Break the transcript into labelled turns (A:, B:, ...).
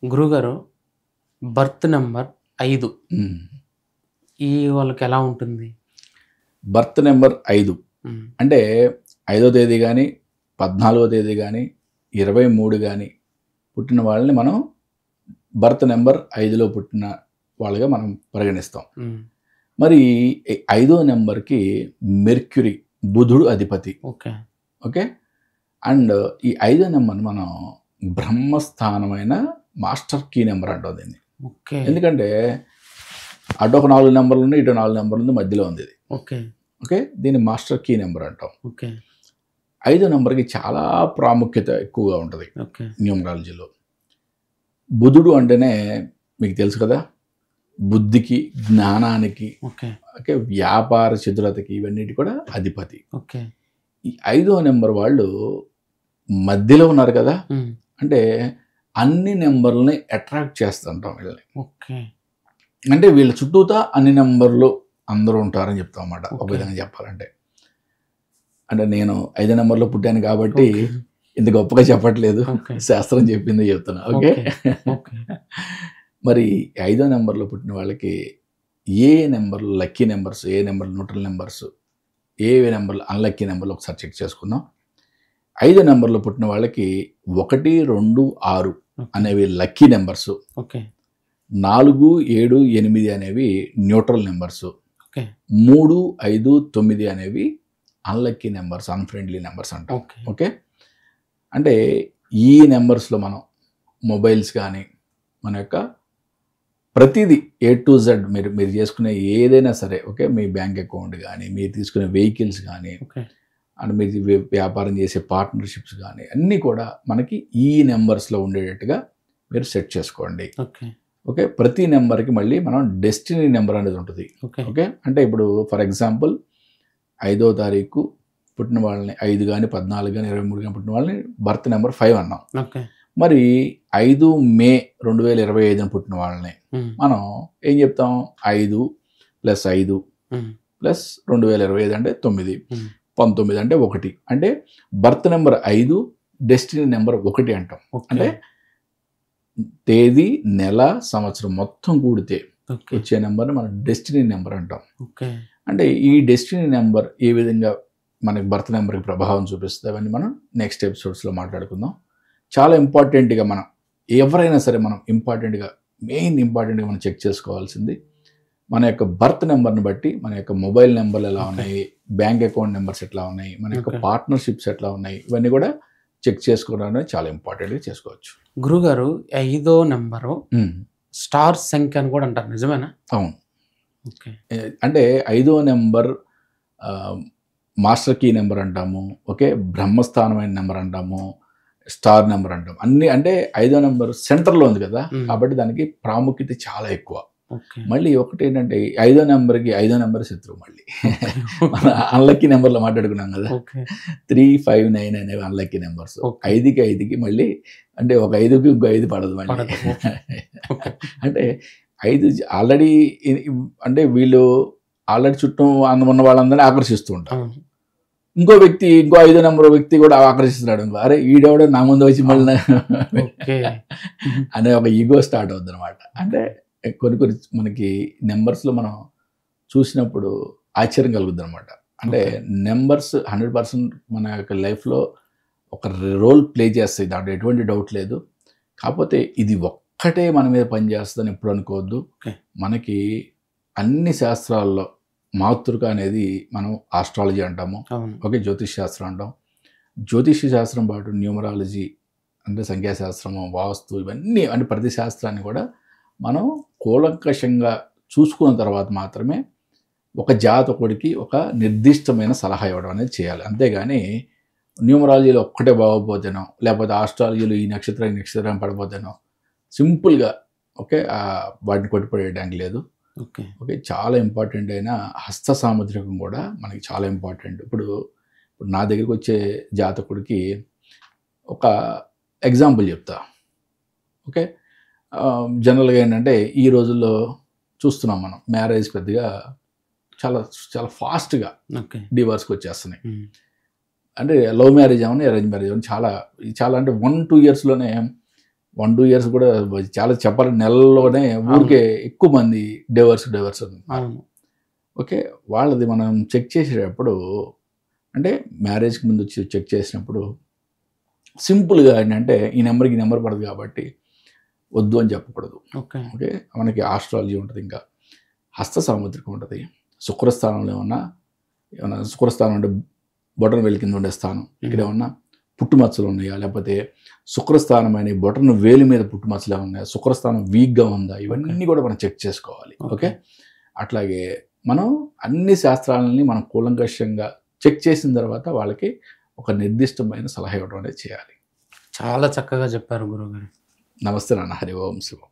A: గురుగారు birth number 5
B: హ్మ్.
A: ఈ వాళ్ళకి ఎలా ఉంటుంది?
B: బర్త్ నెంబర్ 5
A: హ్మ్.
B: అంటే 5వ తేదీ కానీ 14వ తేదీ కానీ 23 కానీ పుట్టిన వాళ్ళని మనం బర్త్ నెంబర్ 5లో పుట్టిన వాళ్ళుగా మనం పరిగణిస్తాం.
A: హ్మ్.
B: మరి 5వ నెంబర్కి మెర్క్యూరీ బుధుడు అధిపతి.
A: ఓకే.
B: ఓకే. అండ్ ఈ 5వ నెంబర్ని మనం బ్రహ్మస్థానమైన మాస్టర్ కీ నెంబర్ అంటాం దీన్ని.
A: ఓకే.
B: ఎందుకంటే అటు ఒక 4 నెంబర్లు ఉన్నాయి, ఇటు 4 నెంబర్లు ఉంది, మధ్యలో ఉంది ఇది.
A: ఓకే.
B: ఓకే. దీన్ని మాస్టర్ కీ నెంబర్ అంటాం.
A: ఓకే.
B: 5వ నెంబర్కి చాలా ప్రాముఖ్యత ఎక్కువగా ఉంటుంది
A: ఓకే.
B: న్యూమరాలజీలో. బుధుడు అంటేనే మీకు తెలుసు కదా, బుద్ధికి, జ్ఞానానికి,
A: ఓకే.
B: ఓకే, వ్యాపార చతురతకి, ఇవన్నిటి కూడా అధిపతి.
A: ఓకే.
B: ఈ 5వ నెంబర్ వాళ్ళు మధ్యలో ఉన్నారు కదా,
A: హ్మ్.
B: అంటే అన్ని నెంబర్లని అట్రాక్ట్ చేస్తుంటాం వీళ్ళని.
A: ఓకే.
B: అంటే వీళ్ళ చుట్టూతా అన్ని నెంబర్లు అందరూ ఉంటారని చెప్తాం అన్నమాట. ఒక
A: ఓకే.
B: విధంగా చెప్పాలంటే, అంటే నేను 5వ నెంబర్లో పుట్టాను కాబట్టి
A: ఓకే.
B: ఇంత గొప్పగా చెప్పట్లేదు,
A: ఓకే.
B: శాస్త్రం చెప్పింది చెప్తున్నా. ఓకే.
A: ఓకే. ఓకే.
B: మరి 5వ నెంబర్లో పుట్టిన వాళ్ళకి ఏ నెంబర్లు లక్కీ నెంబర్స్, ఏ నెంబర్లు న్యూట్రల్ నెంబర్స్, ఏ నెంబర్లు అన్లక్కీ నెంబర్లు ఒకసారి చెక్ చేసుకుందాం. 5వ నెంబర్లో పుట్టిన వాళ్ళకి 1, 2, 6 అనేవి లక్కీ నెంబర్స్.
A: ఓకే.
B: 4, 7, 8 అనేవి న్యూట్రల్ నెంబర్స్.
A: ఓకే.
B: 3, 5, 9 అనేవి అన్లక్కీ నెంబర్స్, అన్ఫ్రెండ్లీ నెంబర్స్ అంటాం.
A: ఓకే.
B: ఓకే. అంటే ఈ నెంబర్స్లో మనం మొబైల్స్ కానీ, మన యొక్క ప్రతిదీ A to Z మీరు చేసుకునే ఏదైనా సరే, ఓకే, మీ బ్యాంక్ అకౌంట్ కానీ, మీరు తీసుకునే వెహికల్స్ కానీ,
A: ఓకే.
B: అండ్ మీరు వ్యాపారం చేసే పార్ట్నర్షిప్స్ కానీ అన్నీ కూడా మనకి ఈ నెంబర్స్లో ఉండేటట్టుగా మీరు సెట్ చేసుకోండి.
A: ఓకే.
B: ఓకే. ప్రతి నెంబర్కి మళ్ళీ మనం డెస్టినీ నెంబర్ అనేది ఉంటుంది.
A: ఓకే.
B: ఓకే. అంటే ఇప్పుడు ఫర్ ఎగ్జాంపుల్ 5వ తారీఖు పుట్టిన వాళ్ళని 5 కానీ 14 కానీ 23 కానీ పుట్టిన వాళ్ళని బర్త్ నెంబర్ 5 అన్నాం.
A: ఓకే.
B: మరి 5 మే 2025 పుట్టిన వాళ్ళని
A: హ్మ్.
B: మనం ఏం చెప్తాం? 5 + 5
A: హ్మ్.
B: + 2025 అంటే 9,
A: హ్మ్.
B: 19 అంటే 1. అంటే బర్త్ నెంబర్ 5, డెస్టినీ నెంబర్ 1 అంటాం.
A: ఓకే.
B: అంటే తేదీ, నెల, సంవత్సరం మొత్తం కూడితే
A: ఓకే.
B: వచ్చే నెంబర్ని మనం డెస్టినీ నెంబర్ అంటాం.
A: ఓకే.
B: అంటే ఈ డెస్టినీ నెంబర్ ఏ విధంగా మనకి బర్త్ నెంబర్కి ప్రభావం చూపిస్తుంది అవన్నీ మనం నెక్స్ట్ ఎపిసోడ్స్లో మాట్లాడుకుందాం. చాలా ఇంపార్టెంట్గా మనం ఎవరైనా సరే మనం మెయిన్ ఇంపార్టెంట్గా మనం చెక్ చేసుకోవాల్సింది మన యొక్క బర్త్ నెంబర్ని బట్టి మన యొక్క మొబైల్ నెంబర్లు ఎలా ఉన్నాయి, బ్యాంక్ అకౌంట్ నెంబర్స్ ఎట్లా ఉన్నాయి, మన యొక్క పార్ట్నర్షిప్స్ ఎట్లా ఉన్నాయి, ఇవన్నీ కూడా చెక్ చేసుకోవడం అనేది చాలా ఇంపార్టెంట్గా చేసుకోవచ్చు.
A: గురుగారు 5వ నెంబరు స్టార్ సంఖ్య అని కూడా అంటారు, నిజమేనా?
B: అవును.
A: ఓకే.
B: అంటే 5వ నెంబర్ మాస్టర్ కీ నెంబర్ అంటాము. ఓకే. బ్రహ్మస్థానమైన నెంబర్ అంటాము, స్టార్ నెంబర్ అంటాం. అన్ని అంటే 5వ నెంబర్ సెంటర్లో ఉంది కదా, కాబట్టి దానికి ప్రాముఖ్యత చాలా ఎక్కువ.
A: ఓకే.
B: మళ్ళీ ఒకటి ఏంటంటే 5వ నెంబర్కి 5వ నెంబర్ శత్రువు. మళ్ళీ మన అన్లక్కీ నెంబర్లో మాట్లాడుకున్నాం కదా,
A: ఓకే.
B: 3, 5, 9 అనేవి అన్లక్కీ నెంబర్స్. 5కి 5కి మళ్ళీ అంటే ఒక 5కి ఇంకో 5 పడదు మళ్ళీ. అంటే 5 ఆల్రెడీ అంటే వీళ్ళు ఆల్రెడీ చుట్టూ ఉన్న వాళ్ళందరినీ ఆకర్షిస్తూ ఉంటారు. ఇంకో 5వ నెంబర్ వ్యక్తి కూడా ఆకర్షిస్తున్నాడు. అరే ఈడెవడో నా ముందు వచ్చి మళ్ళీ అనే ఒక ఈగో స్టార్ట్ అవుతుంది అనమాట. అంటే కొన్ని మనకి నెంబర్స్లో మనం చూసినప్పుడు ఆశ్చర్యం కలుగుద్ది అనమాట. అంటే నెంబర్స్ 100% మన యొక్క లైఫ్లో ఒక రోల్ ప్లే చేస్తాయి, దాంట్లో ఎటువంటి డౌట్ లేదు. కాకపోతే ఇది ఒక్కటే మన మీద పనిచేస్తుందని ఎప్పుడు అనుకోవద్దు. మనకి అన్ని శాస్త్రాల్లో మాతృక అనేది మనం ఆస్ట్రాలజీ అంటాము, ఓకే, జ్యోతిష్ శాస్త్రం అంటాం. జ్యోతిష శాస్త్రం పాటు న్యూమరాలజీ అంటే సంఖ్యాశాస్త్రము, వాస్తు, ఇవన్నీ అంటే ప్రతి శాస్త్రాన్ని కూడా మనం కూలంకషంగా చూసుకున్న తర్వాత మాత్రమే ఒక జాతకుడికి ఒక నిర్దిష్టమైన సలహా ఇవ్వడం అనేది చేయాలి. అంతేగాని న్యూమరాలజీలో ఒక్కటే బాగోపోతేనో, లేకపోతే ఆస్ట్రాలజీలో ఈ నక్షత్రం పడిపోతేనో సింపుల్గా ఓకే వాటిని కొట్టిపడేయడానికి లేదు.
A: ఓకే.
B: ఓకే. చాలా ఇంపార్టెంట్ అయిన హస్త సాముద్రికం కూడా మనకి చాలా ఇంపార్టెంట్. ఇప్పుడు నా దగ్గరికి వచ్చే జాతకుడికి ఒక ఎగ్జాంపుల్ చెప్తా. ఓకే. జనరల్గా ఏంటంటే ఈ రోజుల్లో చూస్తున్నాం మనం మ్యారేజ్ పెద్దగా చాలా చాలా ఫాస్ట్గా డివోర్స్కి వచ్చేస్తున్నాయి. అంటే లవ్ మ్యారేజ్ ఏమన్నా, అరేంజ్ మ్యారేజ్ ఏమన్నా చాలా అంటే 1-2 ఇయర్స్లోనే 1-2 ఇయర్స్ కూడా చాలా చెప్పాలి, నెలల్లోనే ఊరికే ఎక్కువ మంది డైవర్స్
A: అవును.
B: ఓకే. వాళ్ళది మనం చెక్ చేసేటప్పుడు అంటే మ్యారేజ్కి ముందు చెక్ చేసినప్పుడు సింపుల్గా ఏంటంటే ఈ నెంబర్ పడదు కాబట్టి వద్దు అని చెప్పకూడదు.
A: ఓకే.
B: ఓకే. మనకి ఆస్ట్రాలజీ ఉంటుంది, ఇంకా హస్త సాముద్రికం ఉంటుంది, శుక్రస్థానంలో ఏమన్నా శుక్రస్థానం అంటే బొటన వేలు కింద ఉండే స్థానం, ఇక్కడ ఏమన్నా పుట్టుమచ్చలు ఉన్నాయా, లేకపోతే శుక్రస్థానం అని బొటన వేలు మీద పుట్టుమచ్చలు ఉన్నాయా, శుక్రస్థానం వీక్గా ఉందా, ఇవన్నీ కూడా మనం చెక్ చేసుకోవాలి. ఓకే. అట్లాగే మనం అన్ని శాస్త్రాలని మనం కూలంకషంగా చెక్ చేసిన తర్వాత వాళ్ళకి ఒక నిర్దిష్టమైన సలహా ఇవ్వడం అనేది చేయాలి.
A: చాలా చక్కగా చెప్పారు గురువుగారు.
B: నమస్తే నాన్న. హరి ఓం శివం.